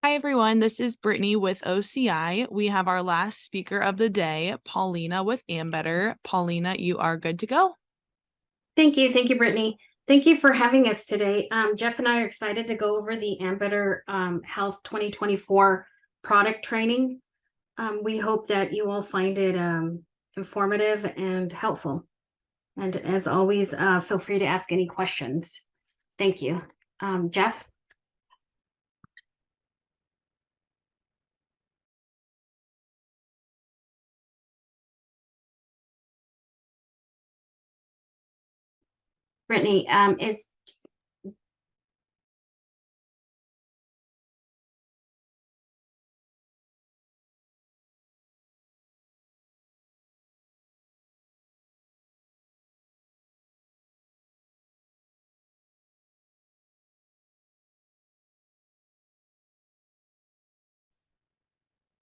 Hi, everyone. This is Brittany with OCI. We have our last speaker of the day, Paulina with Ambetter. Paulina, you are good to go. Thank you. Thank you, Brittany. Thank you for having us today. Jeff and I are excited to go over the Ambetter Health 2024 product training. We hope that you all find it informative and helpful. And as always, feel free to ask any questions. Thank you. Jeff? Brittany, is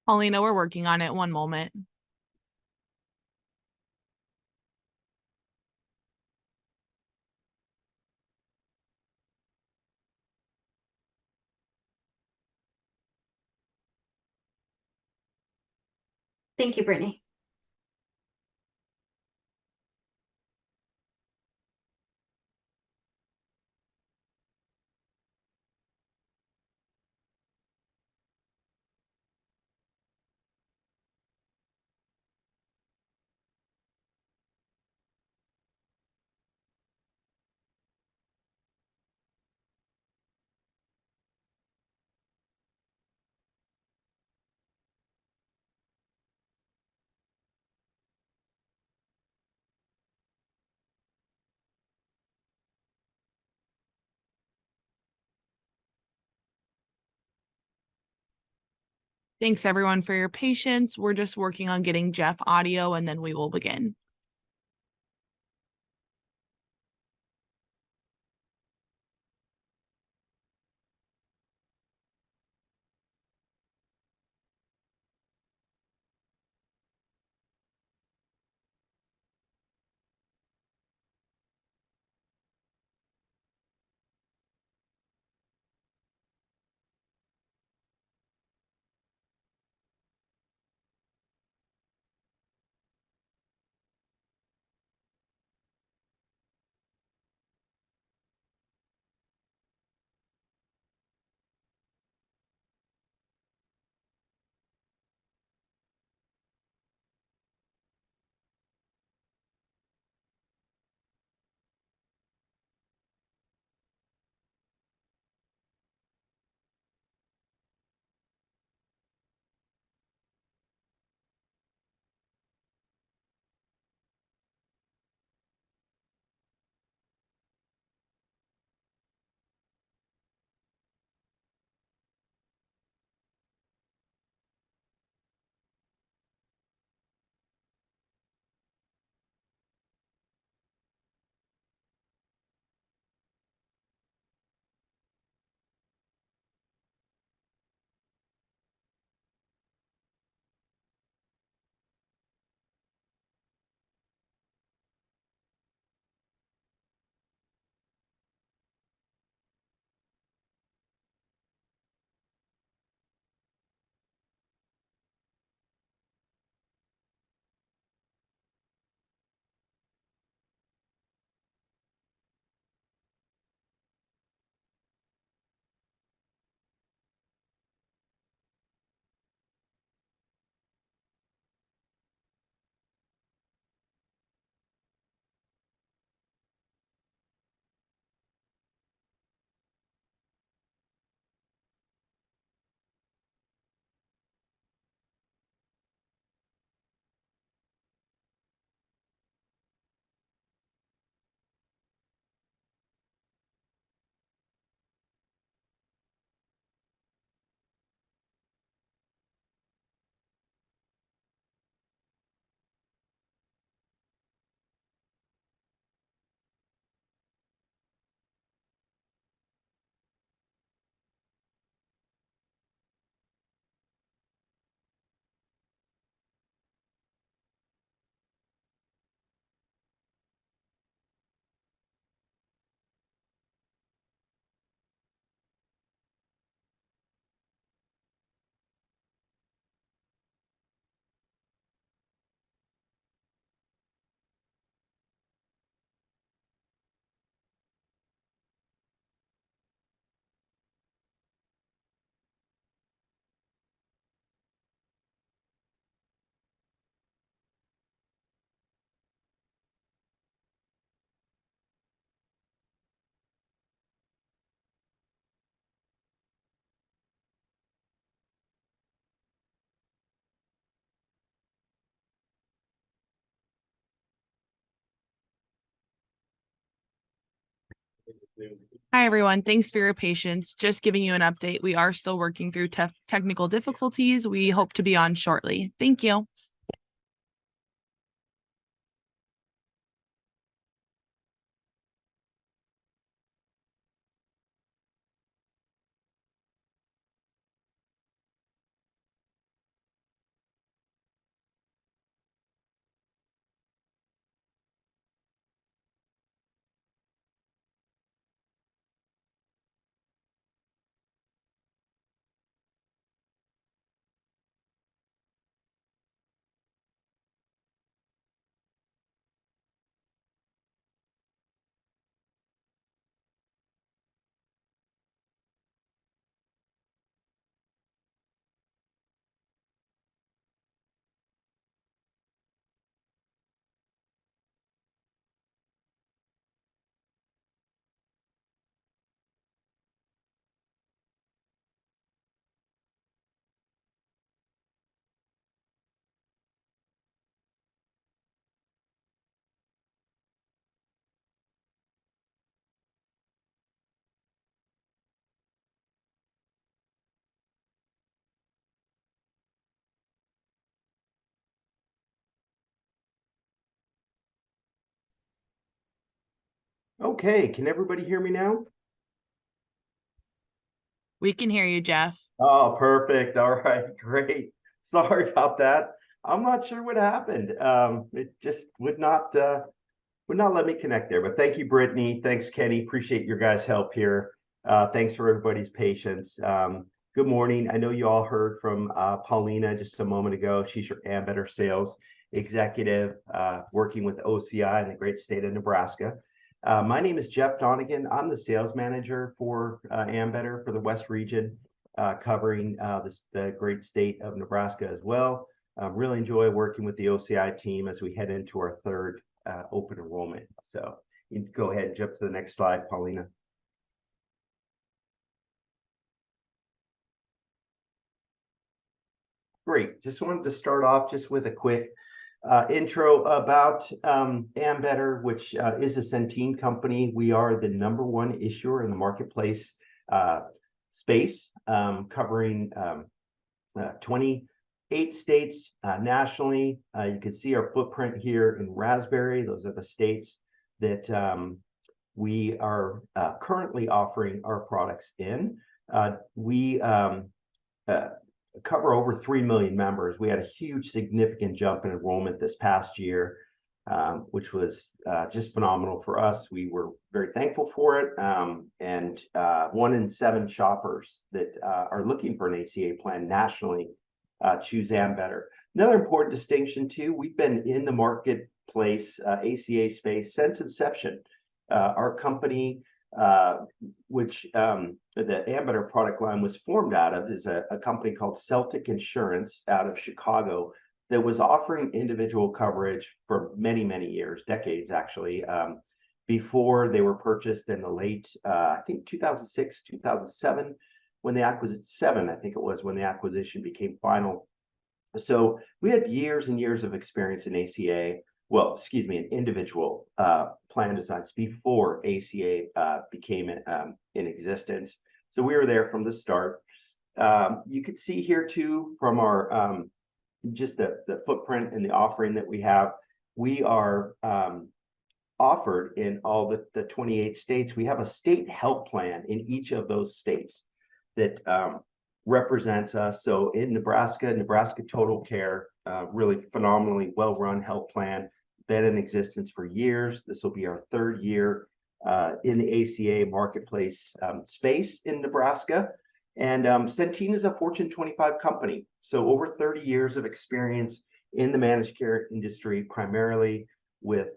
Paulina, we're working on it. One moment. Thank you, Brittany. Thanks, everyone, for your patience. We're just working on getting Jeff audio, and then we will begin. Hi, everyone. Thanks for your patience. Just giving you an update. We are still working through technical difficulties. We hope to be on shortly. Thank you. Okay, can everybody hear me now? We can hear you, Jeff. Oh, perfect. All right, great. Sorry about that. I'm not sure what happened. It just would not let me connect there. But thank you, Brittany. Thanks, Kenny. Appreciate your guys' help here. Thanks for everybody's patience. Good morning. I know you all heard from Paulina just a moment ago. She's your Ambetter sales executive, working with OCI in the great state of Nebraska. My name is Jeff Donegan. I'm the sales manager for Ambetter for the West region, covering the great state of Nebraska as well. Really enjoy working with the OCI team as we head into our third open enrollment. So you can go ahead and jump to the next slide, Paulina. Great. Just wanted to start off just with a quick intro about Ambetter, which is a Centene company. We are the #1 issuer in the marketplace space, covering 28 states nationally. You can see our footprint here in Raspberry. Those are the states that we are currently offering our products in. We cover over 3 million members. We had a huge, significant jump in enrollment this past year, which was just phenomenal for us. We were very thankful for it. And 1 in 7 shoppers that are looking for an ACA plan nationally choose Ambetter. Another important distinction too, we've been in the marketplace ACA space since inception. Our company, which the Ambetter product line was formed out of, is a company called Celtic Insurance out of Chicago that was offering individual coverage for many, many years, decades actually, before they were purchased in the late, I think 2006, 2007, when the acquisition, I think it was when the acquisition became final. So we had years and years of experience in ACA. Well, excuse me, in individual plan designs before ACA became in existence. So we were there from the start. You could see here too from our just the footprint and the offering that we have. We are offered in all the 28 states. We have a state health plan in each of those states that represents us. So in Nebraska Total Care, really phenomenally well-run health plan, been in existence for years. This will be our 3rd year in the ACA marketplace space in Nebraska. And Centene is a Fortune 25 company. So over 30 years of experience in the managed care industry, primarily with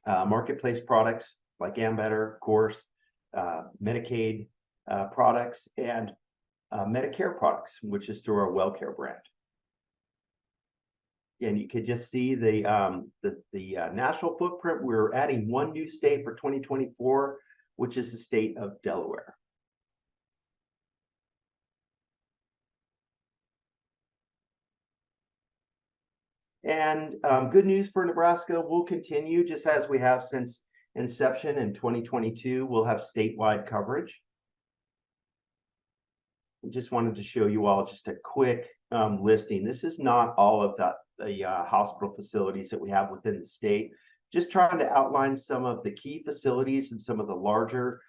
marketplace products like Ambetter, of course, Medicaid products, and Medicare products, which is through our WellCare brand. And you could just see the national footprint. We're adding 1 new state for 2024, which is the state of Delaware. And good news for Nebraska, we'll continue just as we have since inception in 2022, we'll have statewide coverage. I just wanted to show you all just a quick listing. This is not all of the hospital facilities that we have within the state. Just trying to outline some of the key facilities and some of the larger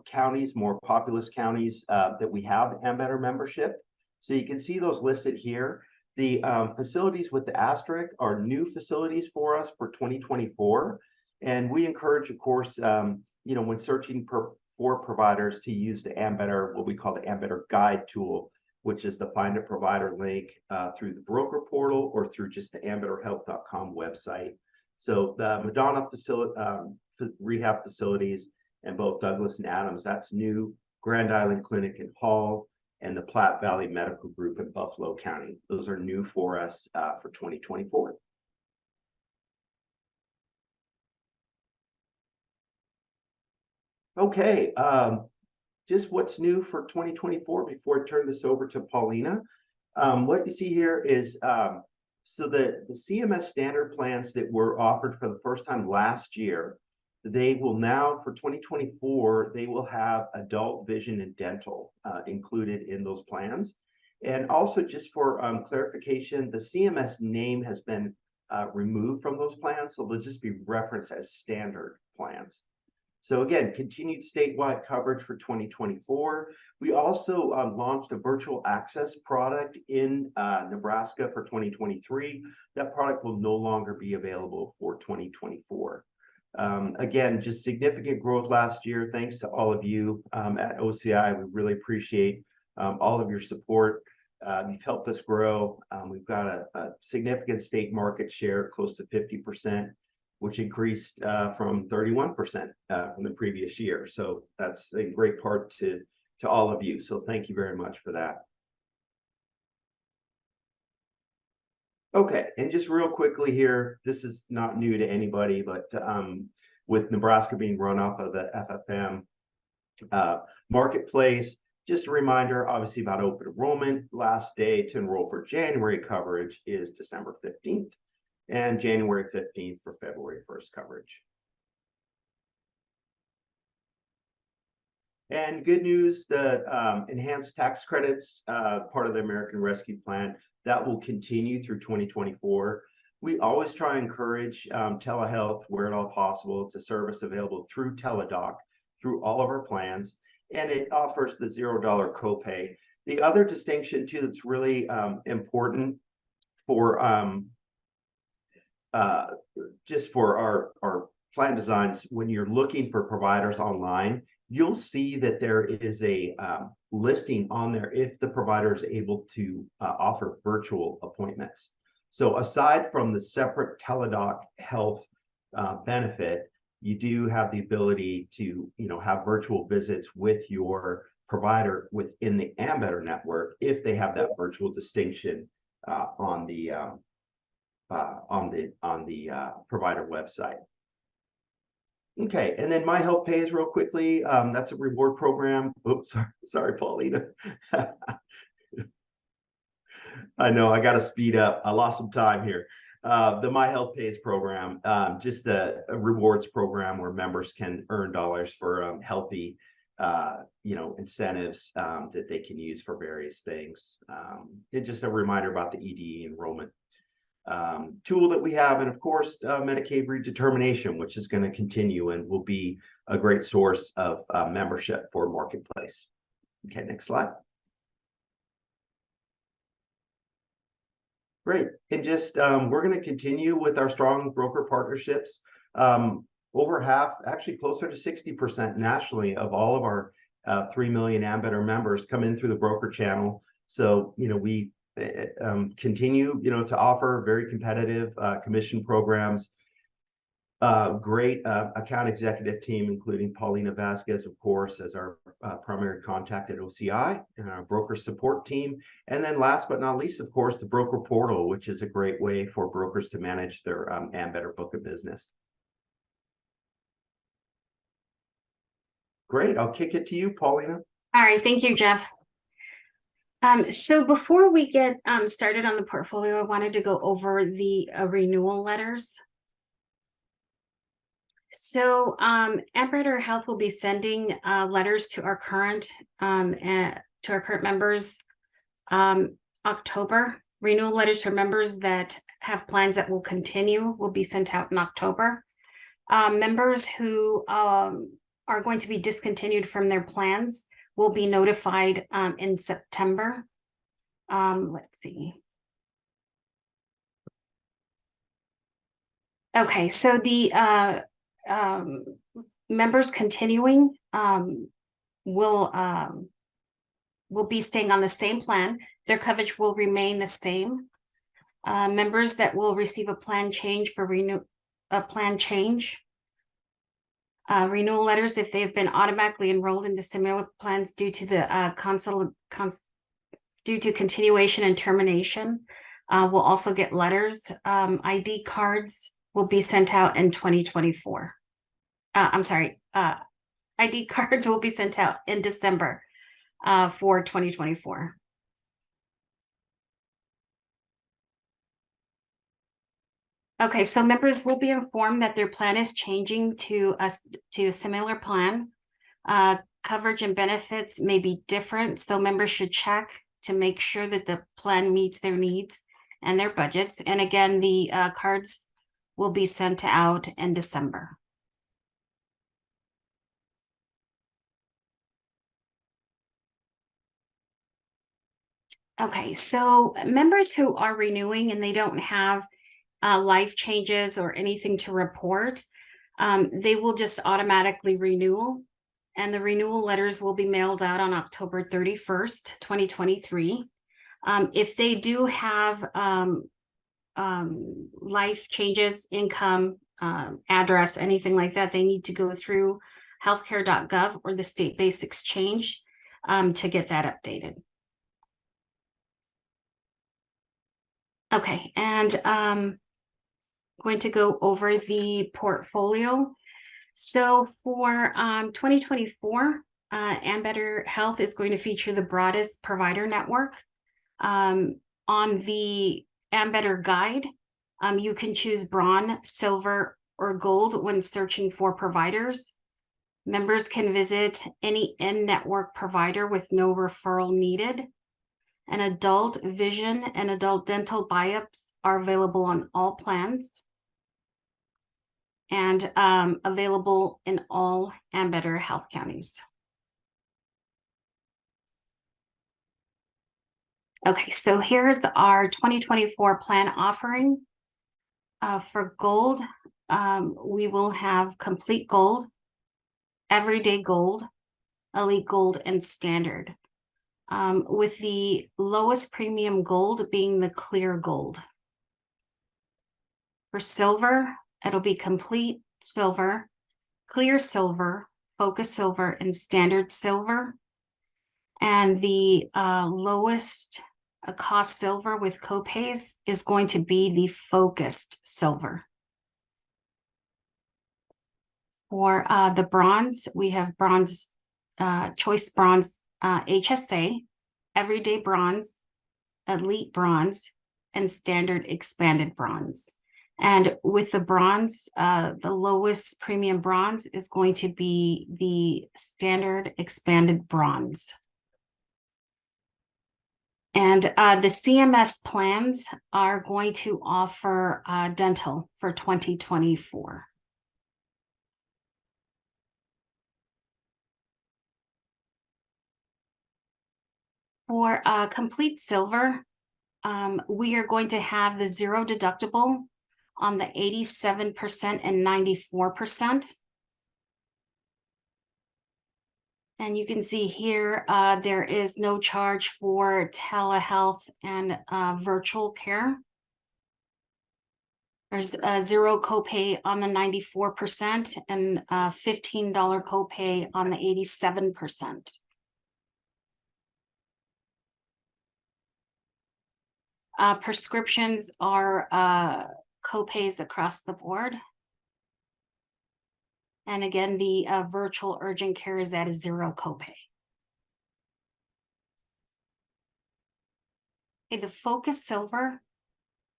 counties, more populous counties that we have Ambetter membership. So you can see those listed here. The facilities with the asterisk are new facilities for us for 2024. And we encourage, of course, when searching for providers to use the Ambetter, what we call the Ambetter guide tool, which is the find a provider link through the broker portal or through just the ambetterhealth.com website. So the Madonna facility, rehab facilities in both Douglas and Adams, that's new. Grand Island Clinic in Hall and the Platte Valley Medical Group in Buffalo County. Those are new for us for 2024. Okay, just what's new for 2024 before I turn this over to Paulina. What you see here is, so the CMS standard plans that were offered for the first time last year, they will now, for 2024, they will have adult vision and dental included in those plans. And also just for clarification, the CMS name has been removed from those plans, so they'll just be referenced as standard plans. So again, continued statewide coverage for 2024. We also launched a virtual access product in Nebraska for 2023. That product will no longer be available for 2024. Again, just significant growth last year. Thanks to all of you at OCI. We really appreciate all of your support. You've helped us grow. We've got a significant state market share, close to 50%. Which increased from 31% from the previous year. So that's a great part to all of you. So thank you very much for that. Okay, and just real quickly here, this is not new to anybody, but with Nebraska being run off of the FFM marketplace, just a reminder, obviously, about open enrollment. Last day to enroll for January coverage is December 15th. And January 15th for February 1st coverage. And good news, the enhanced tax credits, part of the American Rescue Plan, that will continue through 2024. We always try and encourage telehealth where at all possible. It's a service available through Teladoc, through all of our plans, and it offers the $0 copay. The other distinction too that's really important for just for our plan designs, when you're looking for providers online, you'll see that there is a listing on there if the provider is able to offer virtual appointments. So aside from the separate Teladoc Health benefit, you do have the ability to have virtual visits with your provider within the Ambetter network if they have that virtual distinction on the provider website. Okay, and then My Health Pays real quickly. That's a reward program. Oops, sorry, Paulina. I know I got to speed up. I lost some time here. The My Health Pays program, just a rewards program where members can earn dollars for healthy, incentives that they can use for various things. And just a reminder about the ED enrollment tool that we have, and of course Medicaid redetermination, which is going to continue and will be a great source of membership for Marketplace. Okay, next slide. Great, and just we're going to continue with our strong broker partnerships. Over half, actually closer to 60% nationally of all of our 3 million Ambetter members come in through the broker channel. So we continue to offer very competitive commission programs, great account executive team, including Paulina Vasquez, of course, as our primary contact at OCI, and our broker support team. And then last but not least, of course, the broker portal, which is a great way for brokers to manage their Ambetter book of business. Great, I'll kick it to you, Paulina. All right, thank you, Jeff. So before we get started on the portfolio, I wanted to go over the renewal letters. So Ambetter Health will be sending letters to our current members October. Renewal letters for members that have plans that will continue will be sent out in October. Members who are going to be discontinued from their plans will be notified in September. Let's see. Okay, so the members continuing will be staying on the same plan. Their coverage will remain the same. Members that will receive a plan change for renewal letters if they've been automatically enrolled into similar plans due to the due to continuation and termination will also get letters. ID cards will be sent out in 2024. I'm sorry, ID cards will be sent out in December for 2024. Okay, so members will be informed that their plan is changing to a similar plan. Coverage and benefits may be different, so members should check to make sure that the plan meets their needs and their budgets. And again, the cards will be sent out in December. Okay, so members who are renewing and they don't have life changes or anything to report, they will just automatically renew, and the renewal letters will be mailed out on October 31st, 2023. If they do have life changes, income, address, anything like that, they need to go through healthcare.gov or the state-based exchange to get that updated. Okay, and going to go over the portfolio. So for 2024, Ambetter Health is going to feature the broadest provider network. On the Ambetter guide, you can choose bronze, silver, or gold when searching for providers. Members can visit any in-network provider with no referral needed. And adult vision and adult dental buy-ups are available on all plans and available in all Ambetter Health counties. Okay, so here's our 2024 plan offering. For gold, we will have complete gold, everyday gold, elite gold, and standard. With the lowest premium gold being the clear gold. For silver, it'll be complete silver, clear silver, focus silver, and standard silver. And the lowest cost silver with copays is going to be the focused silver. For the bronze, we have bronze, choice bronze, HSA, everyday bronze, elite bronze, and standard expanded bronze. And with the bronze, the lowest premium bronze is going to be the standard expanded bronze. And the CMS plans are going to offer dental for 2024. For complete silver, we are going to have the zero deductible on the 87% and 94%. And you can see here, there is no charge for telehealth and virtual care. There's a zero copay on the 94% and $15 copay on the 87%. Prescriptions are copays across the board. And again, the virtual urgent care is at a zero copay. Okay, the Focus Silver,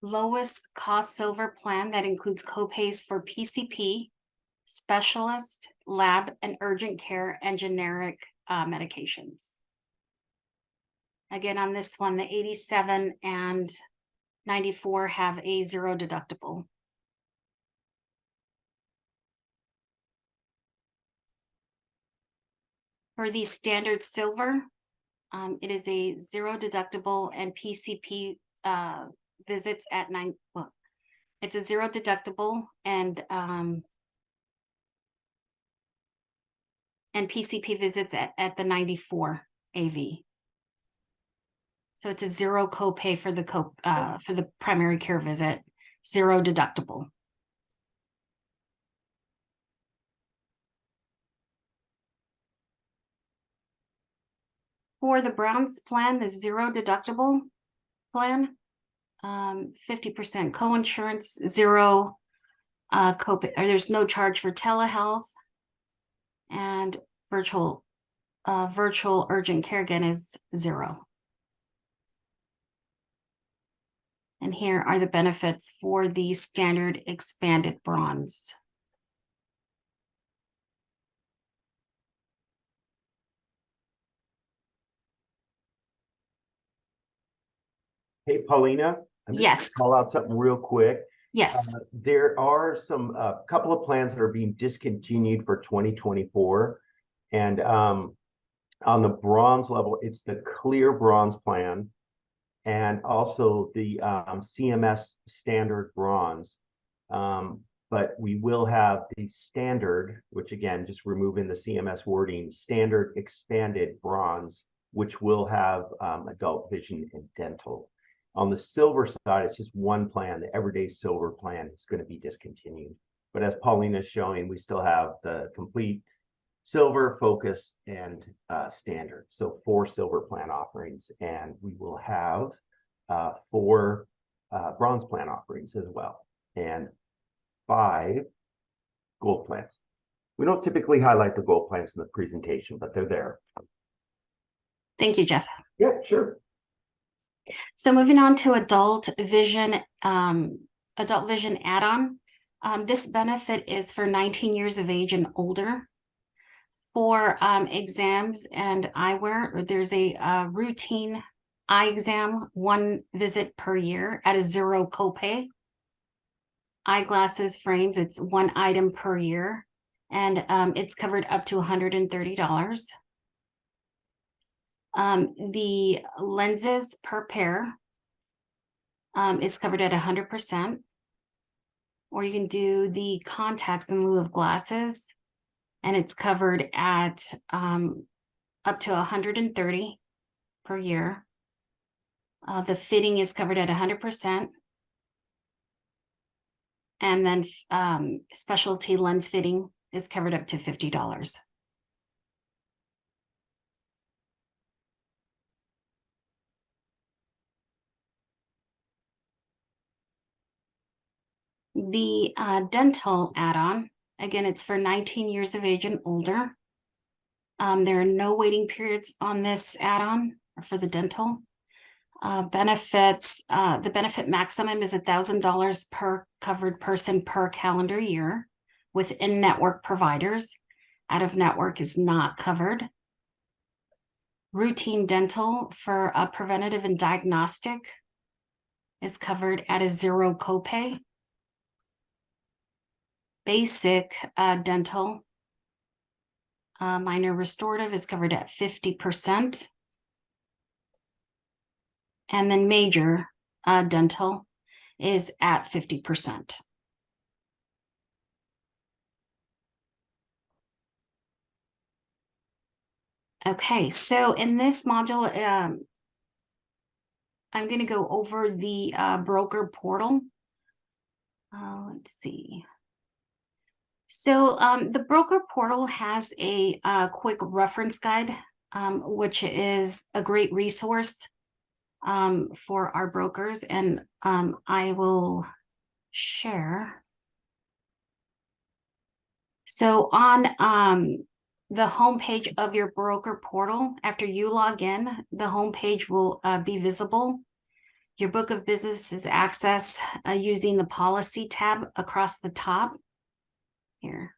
lowest cost silver plan that includes copays for PCP, specialist, lab, and urgent care, and generic medications. Again, on this one, the 87 and 94 have a 0 deductible. For the standard silver, it is a 0 deductible and PCP visits at it's a 0 deductible and PCP visits at the 94 AV. So it's a 0 copay for the primary care visit, 0 deductible. For the Browns plan, the 0 deductible plan, 50% co-insurance, 0 copay, or there's no charge for telehealth, and virtual urgent care again is 0. And here are the benefits for the standard expanded bronze. Hey, Paulina. I'm just Yes. gonna call out something real quick. Yes. There are some couple of plans that are being discontinued for 2024. And on the bronze level, it's the clear bronze plan and also the CMS standard bronze. But we will have the standard, which again, just removing the CMS wording, standard expanded bronze, which will have adult vision and dental. On the silver side, it's just one plan. The everyday silver plan is going to be discontinued. But as Paulina is showing, we still have the complete silver, focus, and standard. So 4 silver plan offerings, and we will have 4 bronze plan offerings as well, and 5 gold plans. We don't typically highlight the gold plans in the presentation, but they're there. Thank you, Jeff. Yeah, sure. So moving on to adult vision add-on. This benefit is for 19 years of age and older. For exams and eyewear, there's a routine eye exam, 1 visit per year at a 0 copay. Eyeglasses, frames, it's 1 item per year, and it's covered up to $130. The lenses per pair is covered at 100%, or you can do the contacts in lieu of glasses, and it's covered at up to $130 per year. The fitting is covered at 100%. And then specialty lens fitting is covered up to $50. The dental add-on, again, it's for 19 years of age and older. There are no waiting periods on this add-on for the dental. Benefits, the benefit maximum is $1,000 per covered person per calendar year with in-network providers. Out-of-network is not covered. Routine dental for preventative and diagnostic is covered at a 0 copay. Basic dental, minor restorative is covered at 50%. And then major dental is at 50%. Okay, so in this module, I'm going to go over the broker portal. Let's see. So the broker portal has a quick reference guide, which is a great resource for our brokers, and I will share. So on the homepage of your broker portal, after you log in, the homepage will be visible. Your book of business is accessed using the policy tab across the top here.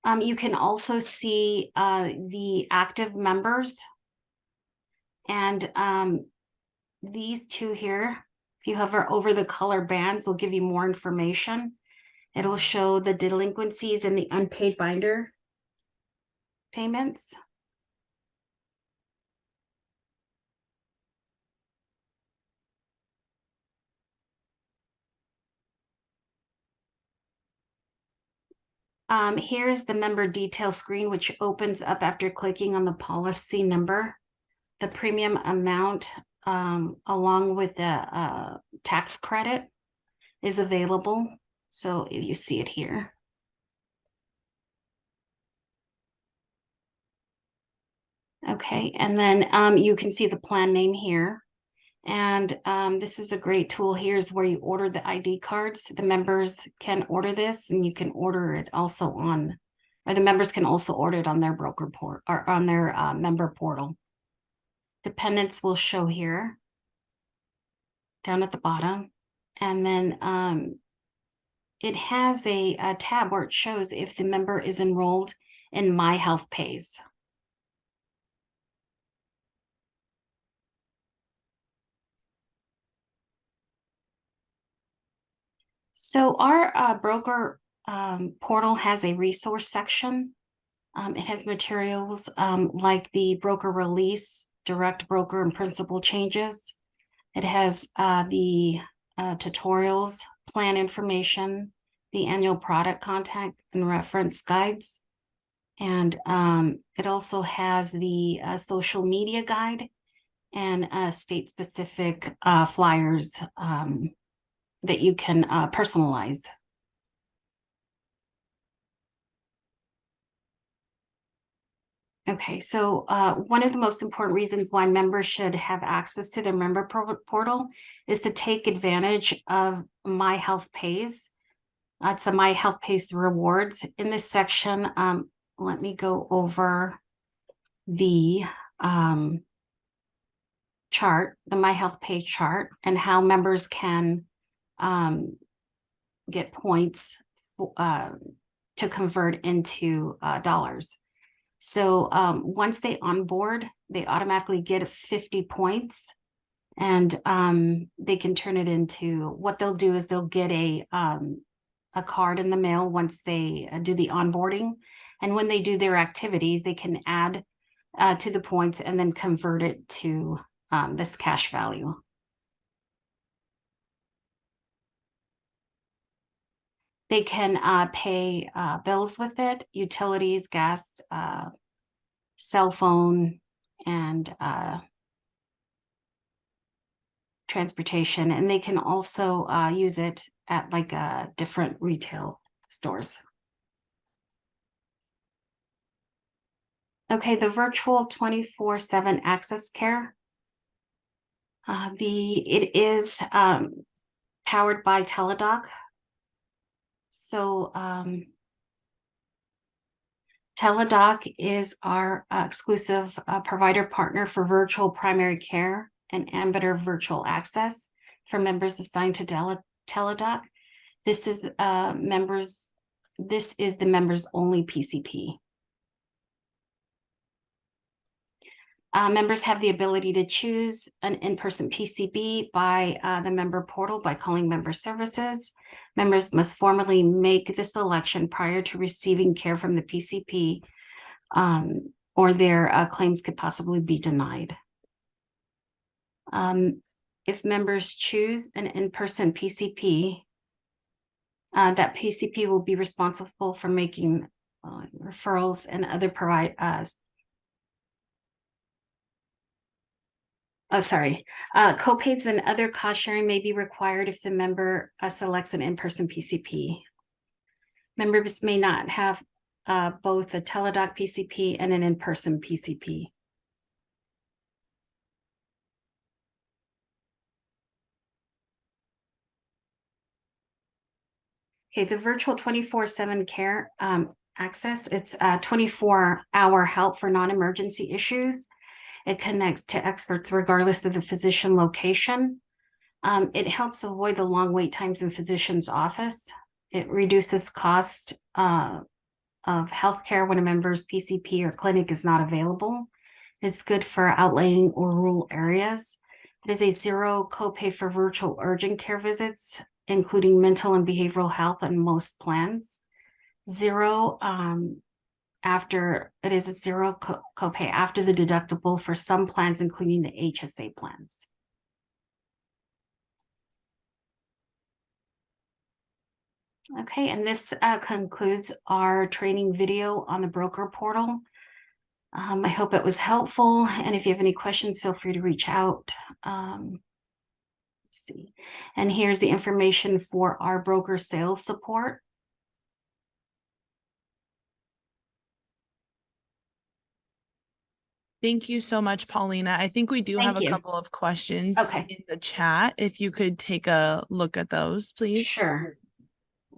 You can also see the active members. And these two here, if you hover over the color bands, will give you more information. It'll show the delinquencies and the unpaid binder payments. Here's the member detail screen, which opens up after clicking on the policy number. The premium amount, along with the tax credit, is available. So you see it here. Okay, and then you can see the plan name here. And this is a great tool. Here's where you order the ID cards. The members can order this, and you can order it also on, or the members can also order it on their broker port or on their member portal. Dependents will show here down at the bottom. And then it has a tab where it shows if the member is enrolled in My Health Pays. So our broker portal has a resource section. It has materials like the broker release, direct broker and principal changes. It has the tutorials, plan information, the annual product contact and reference guides. And it also has the social media guide and state-specific flyers that you can personalize. Okay, so one of the most important reasons why members should have access to their member portal is to take advantage of My Health Pays. It's the My Health Pays rewards. In this section, let me go over the chart, the My Health Pay chart, and how members can get points to convert into dollars. So once they onboard, they automatically get 50 points, and they can turn it into, what they'll do is they'll get a card in the mail once they do the onboarding. And when they do their activities, they can add to the points and then convert it to this cash value. They can pay bills with it, utilities, gas, cell phone, and transportation. And they can also use it at like different retail stores. Okay, the virtual 24/7 access care. It is powered by Teladoc. So Teladoc is our exclusive provider partner for virtual primary care and Ambetter virtual access for members assigned to Teladoc. This is the members only PCP. Members have the ability to choose an in-person PCP by the member portal by calling member services. Members must formally make the selection prior to receiving care from the PCP, or their claims could possibly be denied. If members choose an in-person PCP, that PCP will be responsible for making referrals and other copays and other cost sharing may be required if the member selects an in-person PCP. Members may not have both a Teladoc PCP and an in-person PCP. Okay, the virtual 24/7 care access, it's 24-hour help for non-emergency issues. It connects to experts regardless of the physician location. It helps avoid the long wait times in physician's office. It reduces cost of healthcare when a member's PCP or clinic is not available. It's good for outlying or rural areas. It is a zero copay for virtual urgent care visits, including mental and behavioral health on most plans. Zero after it is a zero copay after the deductible for some plans, including the HSA plans. Okay, and this concludes our training video on the broker portal. I hope it was helpful, and if you have any questions, feel free to reach out. Let's see, and here's the information for our broker sales support. Thank you so much, Paulina. I think we do have a couple of questions in the chat. If you could take a look at those, please. Sure.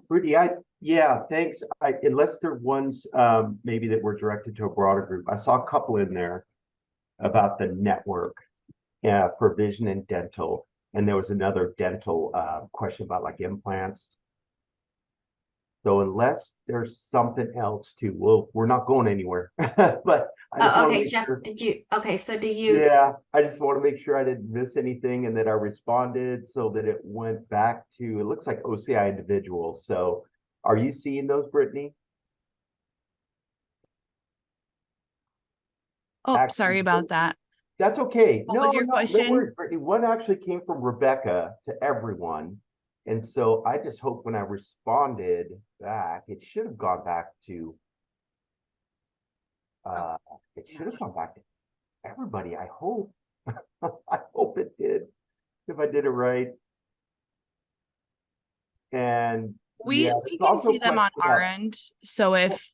Rudy, yeah, thanks. Unless they're ones maybe that were directed to a broader group, I saw a couple in there about the network for vision and dental, and there was another dental question about like implants. So unless there's something else too, well, we're not going anywhere. But I just want to make Jeff, sure. did you? Okay, so do you? Yeah, I just want to make sure I didn't miss anything and that I responded so that it went back to, it looks like OCI individuals. So are you seeing those, Brittany? Oh, sorry about that. That's okay. What was your question? No worries, Brittany. One actually came from Rebecca to everyone. And so I just hope when I responded back, it should have gone back to everybody. I hope. I hope it did. If I did it right. And we can see them on our end. So if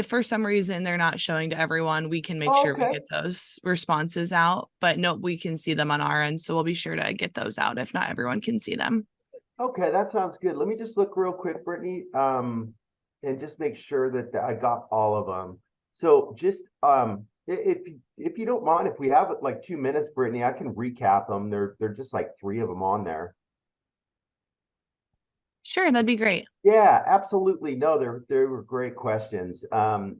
for some reason they're not showing to everyone, we can make sure we get those responses out. But no, we can see them on our end. So we'll be sure to get those out if not everyone can see them. Okay, that sounds good. Let me just look real quick, Brittany, and just make sure that I got all of them. So just if you don't mind, if we have like 2 minutes, Brittany, I can recap them. They're just like 3 of them on there. Sure, that'd be great. Yeah, absolutely. No, they were great questions.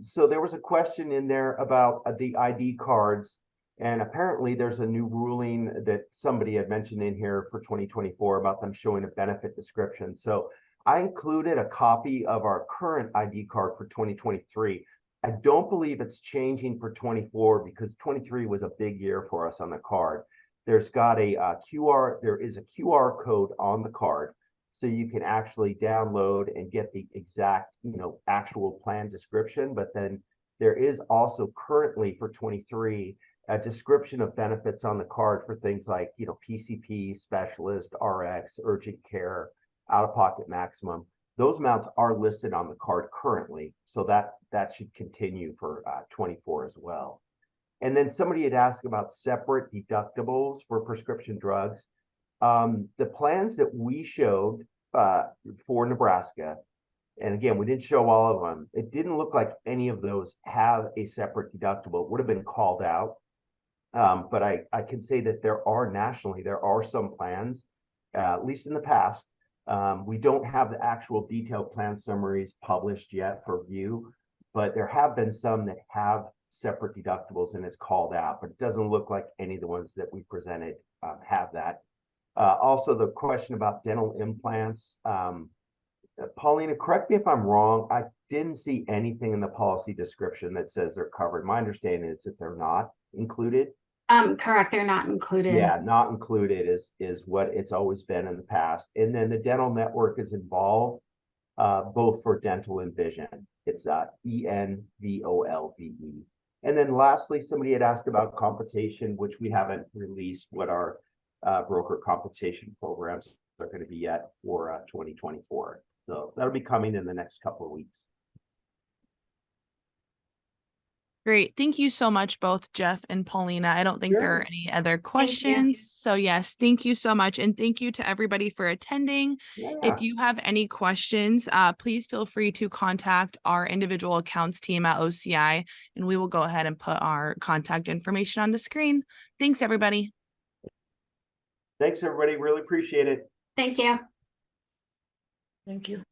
So there was a question in there about the ID cards. And apparently there's a new ruling that somebody had mentioned in here for 2024 about them showing a benefit description. So I included a copy of our current ID card for 2023. I don't believe it's changing for 24 because 23 was a big year for us on the card. There's got a there is a QR code on the card. So you can actually download and get the exact, actual plan description. But then there is also currently for 23, a description of benefits on the card for things like, PCP, specialist, RX, urgent care, out-of-pocket maximum. Those amounts are listed on the card currently. So that should continue for 24 as well. And then somebody had asked about separate deductibles for prescription drugs. The plans that we showed for Nebraska, and again, we didn't show all of them. It didn't look like any of those have a separate deductible. It would have been called out. But I can say that there are some plans, at least in the past. We don't have the actual detailed plan summaries published yet for view, but there have been some that have separate deductibles and it's called out, but it doesn't look like any of the ones that we presented have that. Also, the question about dental implants. Paulina, correct me if I'm wrong. I didn't see anything in the policy description that says they're covered. My understanding is that they're not included. Correct. They're not included. Yeah, not included is what it's always been in the past. And then the dental network is involved both for dental and vision. It's ENVOLVE. And then lastly, somebody had asked about compensation, which we haven't released what our broker compensation programs are going to be yet for 2024. So that'll be coming in the next couple of weeks. Great. Thank you so much, both Jeff and Paulina. I don't think there are any other questions. So yes, thank you so much. And thank you to everybody for attending. Yeah. If you have any questions, please feel free to contact our individual accounts team at OCI, and we will go ahead and put our contact information on the screen. Thanks, everybody. Thanks, everybody. Really appreciate it. Thank you. Thank you.